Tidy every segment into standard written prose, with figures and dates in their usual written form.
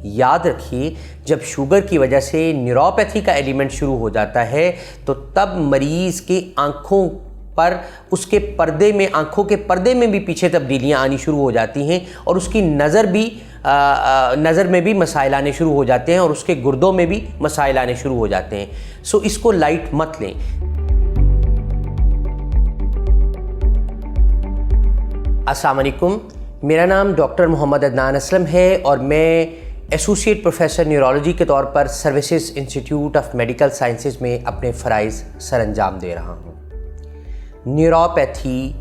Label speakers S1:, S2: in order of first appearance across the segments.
S1: याद रखिए, जब शुगर की वजह से न्यूरोपैथी का एलिमेंट शुरू हो जाता है तो तब मरीज़ की आँखों पर, उसके पर्दे में, आँखों के पर्दे में भी पीछे तब्दीलियाँ आनी शुरू हो जाती हैं और उसकी नज़र में भी मसाइल आने शुरू हो जाते हैं और उसके गुर्दों में भी मसाइल आने शुरू हो जाते हैं। सो इसको लाइट मत लें। अस्सलाम वालेकुम, मेरा नाम डॉक्टर मोहम्मद अदनान असलम है और मैं एसोसिएट प्रोफेसर न्यूरोलॉजी के तौर पर services institute of medical sciences में अपने फ़राइज़ सरअंजाम दे रहा हूँ। न्यूरोपैथी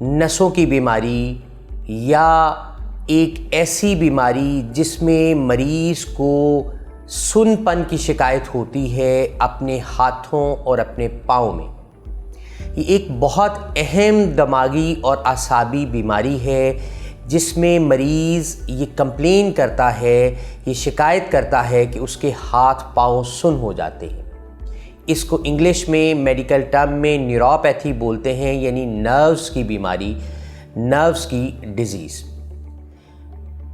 S1: नसों की बीमारी या एक ऐसी बीमारी जिसमें मरीज़ को सुन्नपन की शिकायत होती है अपने हाथों और अपने पाँव में, ये एक बहुत अहम दिमागी और आसाबी बीमारी है जिसमें मरीज़ ये कंप्लेन करता है, ये शिकायत करता है कि उसके हाथ पाँव सुन्न हो जाते हैं। इसको इंग्लिश में मेडिकल टर्म में न्यूरोपैथी बोलते हैं, यानी नर्व्स की बीमारी, नर्व्स की डिजीज़।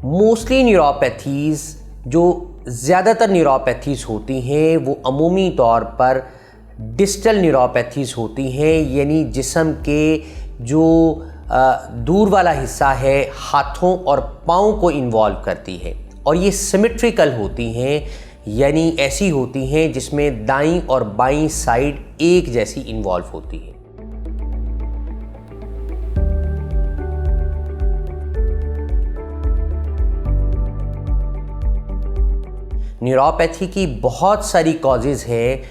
S1: मोस्टली न्यूरोपैथीज़, जो ज़्यादातर न्यूरोपैथीज़ होती हैं वो अमूमी तौर पर डिस्टल न्यूरोपैथीज़ होती हैं, यानी जिस्म के जो दूर वाला हिस्सा है हाथों और पाँव को इन्वॉल्व करती है और ये सिमेट्रिकल होती हैं, यानी ऐसी होती हैं जिसमें दाईं और बाईं साइड एक जैसी इन्वॉल्व होती है। न्यूरोपैथी की बहुत सारी कॉजेज़ हैं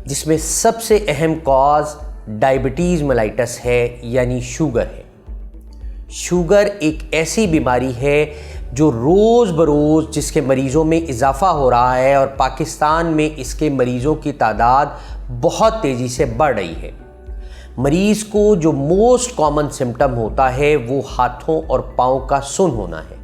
S1: जिसमें सबसे अहम कॉज डायबिटीज़ मेलाइटस है, यानी शुगर है। शुगर एक ऐसी बीमारी है जो रोज़ बरोज़ जिसके मरीज़ों में इजाफ़ा हो रहा है और पाकिस्तान में इसके मरीज़ों की तादाद बहुत तेज़ी से बढ़ रही है। मरीज़ को जो मोस्ट कॉमन सिम्टम होता है वो हाथों और पाँव का सुन्न होना है।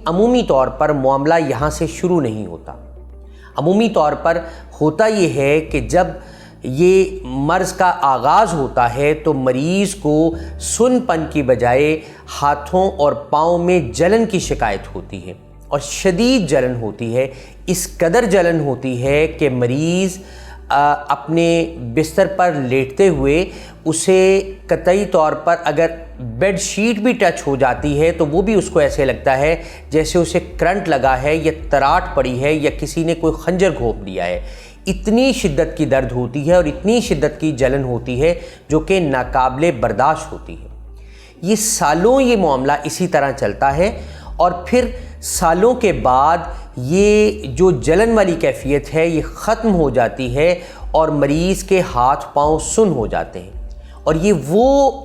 S1: अमूमी तौर पर मामला यहाँ से शुरू नहीं होता। अमूमी तौर पर होता ये है कि जब ये मर्ज़ का आगाज़ होता है तो मरीज़ को सुन्नपन की बजाय हाथों और पाँव में जलन की शिकायत होती है और शदीद जलन होती है। इस कदर जलन होती है कि मरीज़ अपने बिस्तर पर लेटते हुए उसे कतई तौर पर अगर बेड शीट भी टच हो जाती है तो वो भी उसको ऐसे लगता है जैसे उसे करंट लगा है या तराट पड़ी है या किसी ने कोई खंजर घोंप दिया है। इतनी शिद्दत की दर्द होती है और इतनी शिद्दत की जलन होती है जो कि नाकाबिले बर्दाश्त होती है। ये सालों ये मामला इसी तरह चलता है और फिर सालों के बाद ये जो जलन वाली कैफियत है ये ख़त्म हो जाती है और मरीज़ के हाथ पाँव सुन्न हो जाते हैं। और ये वो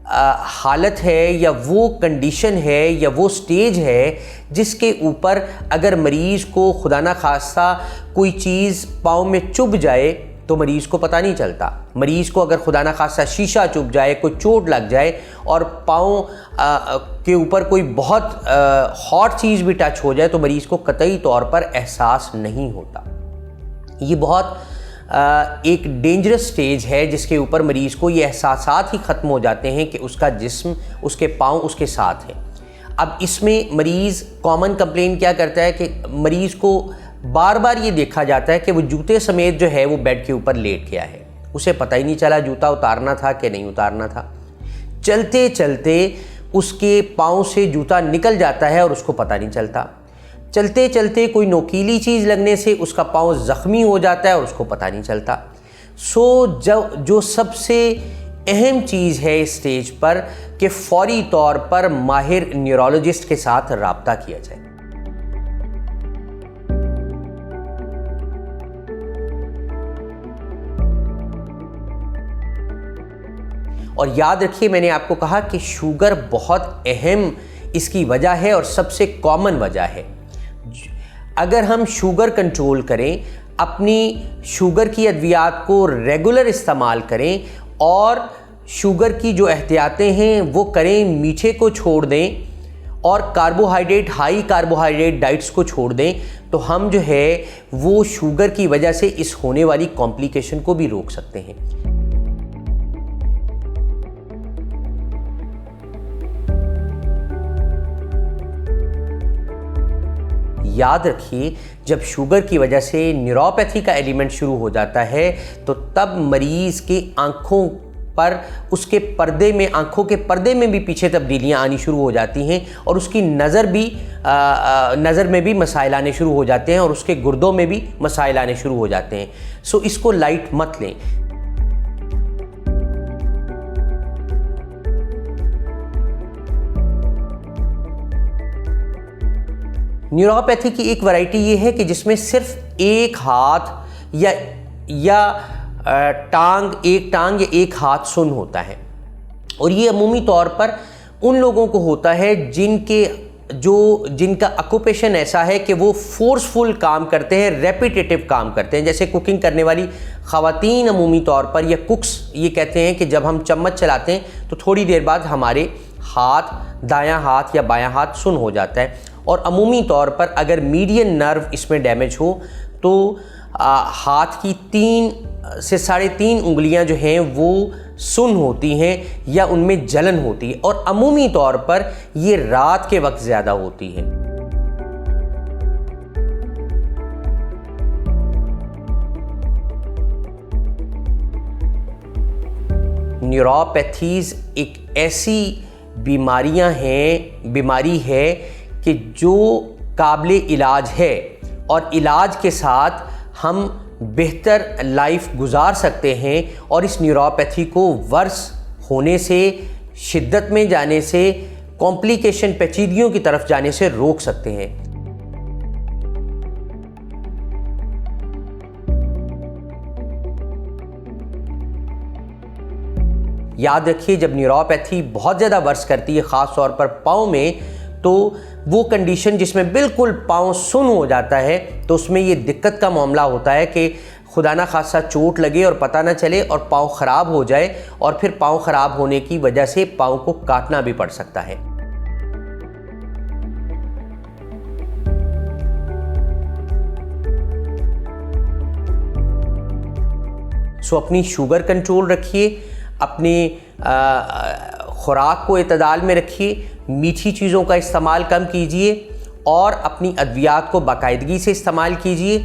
S1: हालत है या वो कंडीशन है या वो स्टेज है जिसके ऊपर अगर मरीज़ को खुदा ना खास्ता कोई चीज़ पाँव में चुभ जाए तो मरीज़ को पता नहीं चलता। मरीज़ को अगर खुदा ना खास्ता शीशा चुभ जाए, कोई चोट लग जाए और पाँव के ऊपर कोई बहुत हॉट चीज़ भी टच हो जाए तो मरीज़ को कतई तौर पर एहसास नहीं होता। ये बहुत एक डेंजरस स्टेज है जिसके ऊपर मरीज़ को ये एहसासात ही ख़त्म हो जाते हैं कि उसका जिस्म, उसके पाँव उसके साथ है। अब इसमें मरीज़ कॉमन कंप्लेन क्या करता है कि मरीज़ को बार बार ये देखा जाता है कि वो जूते समेत जो है वो बेड के ऊपर लेट गया है, उसे पता ही नहीं चला जूता उतारना था कि नहीं उतारना था। चलते चलते उसके पाँव से जूता निकल जाता है और उसको पता नहीं चलता। चलते चलते कोई नोकीली चीज़ लगने से उसका पाँव ज़ख्मी हो जाता है और उसको पता नहीं चलता। जो सबसे अहम चीज़ है इस स्टेज पर कि फौरी तौर पर माहिर न्यूरोलॉजिस्ट के साथ रब्ता किया जाए। और याद रखिए, मैंने आपको कहा कि शुगर बहुत अहम इसकी वजह है और सबसे कॉमन वजह है। अगर हम शुगर कंट्रोल करें, अपनी शुगर की अद्वियात को रेगुलर इस्तेमाल करें और शुगर की जो एहतियातें हैं वो करें, मीठे को छोड़ दें और कार्बोहाइड्रेट, हाई कार्बोहाइड्रेट डाइट्स को छोड़ दें, तो हम जो है वो शुगर की वजह से इस होने वाली कॉम्प्लिकेशन को भी रोक सकते हैं। याद रखिए, जब शुगर की वजह से न्यूरोपैथी का एलिमेंट शुरू हो जाता है तो तब मरीज़ की आँखों पर, उसके पर्दे में, आँखों के पर्दे में भी पीछे तब्दीलियाँ आनी शुरू हो जाती हैं और उसकी नज़र में भी मसाइल आने शुरू हो जाते हैं और उसके गुर्दों में भी मसाइल आने शुरू हो जाते हैं। सो इसको लाइट मत लें। न्यूरोपैथी की एक वैरायटी ये है कि जिसमें सिर्फ एक हाथ या एक टांग या एक हाथ सुन्न होता है, और ये अमूमी तौर पर उन लोगों को होता है जिनका ऑक्यूपेशन ऐसा है कि वो फोर्सफुल काम करते हैं, रेपिटेटिव काम करते हैं। जैसे कुकिंग करने वाली ख़वातीन अमूमी तौर पर, या कुक्स, ये कहते हैं कि जब हम चम्मच चलाते हैं तो थोड़ी देर बाद हमारे दायां हाथ या बायां हाथ सुन्न हो जाता है। और अमूमी तौर पर अगर मीडियन नर्व इसमें डैमेज हो तो हाथ की 3 से 3.5 उंगलियां जो हैं वो सुन्न होती हैं या उनमें जलन होती है, और अमूमी तौर पर ये रात के वक्त ज़्यादा होती है। न्यूरोपैथीज़ एक ऐसी बीमारी है कि जो काबिल इलाज है, और इलाज के साथ हम बेहतर लाइफ गुजार सकते हैं और इस न्यूरोपैथी को वर्स होने से, शिद्दत में जाने से, कॉम्प्लिकेशन, पेचीदगियों की तरफ जाने से रोक सकते हैं। याद रखिए, जब न्यूरोपैथी बहुत ज़्यादा वर्स करती है, ख़ास तौर पर पाँव में, तो वो कंडीशन जिसमें बिल्कुल पाँव सुन्न हो जाता है, तो उसमें ये दिक्कत का मामला होता है कि खुदा ना खासा चोट लगे और पता ना चले और पाँव ख़राब हो जाए, और फिर पाँव ख़राब होने की वजह से पाँव को काटना भी पड़ सकता है। सो अपनी शुगर कंट्रोल रखिए, अपनी खुराक को इतदाल में रखिए, मीठी चीज़ों का इस्तेमाल कम कीजिए और अपनी अद्वियात को बाकायदगी से इस्तेमाल कीजिए।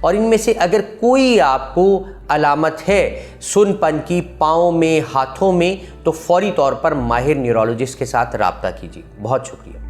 S1: और इनमें से अगर कोई आपको अलामत है सुन्नपन की, पाँव में, हाथों में, तो फौरी तौर पर माहिर न्यूरोलॉजिस्ट के साथ रब्ता कीजिए। बहुत शुक्रिया।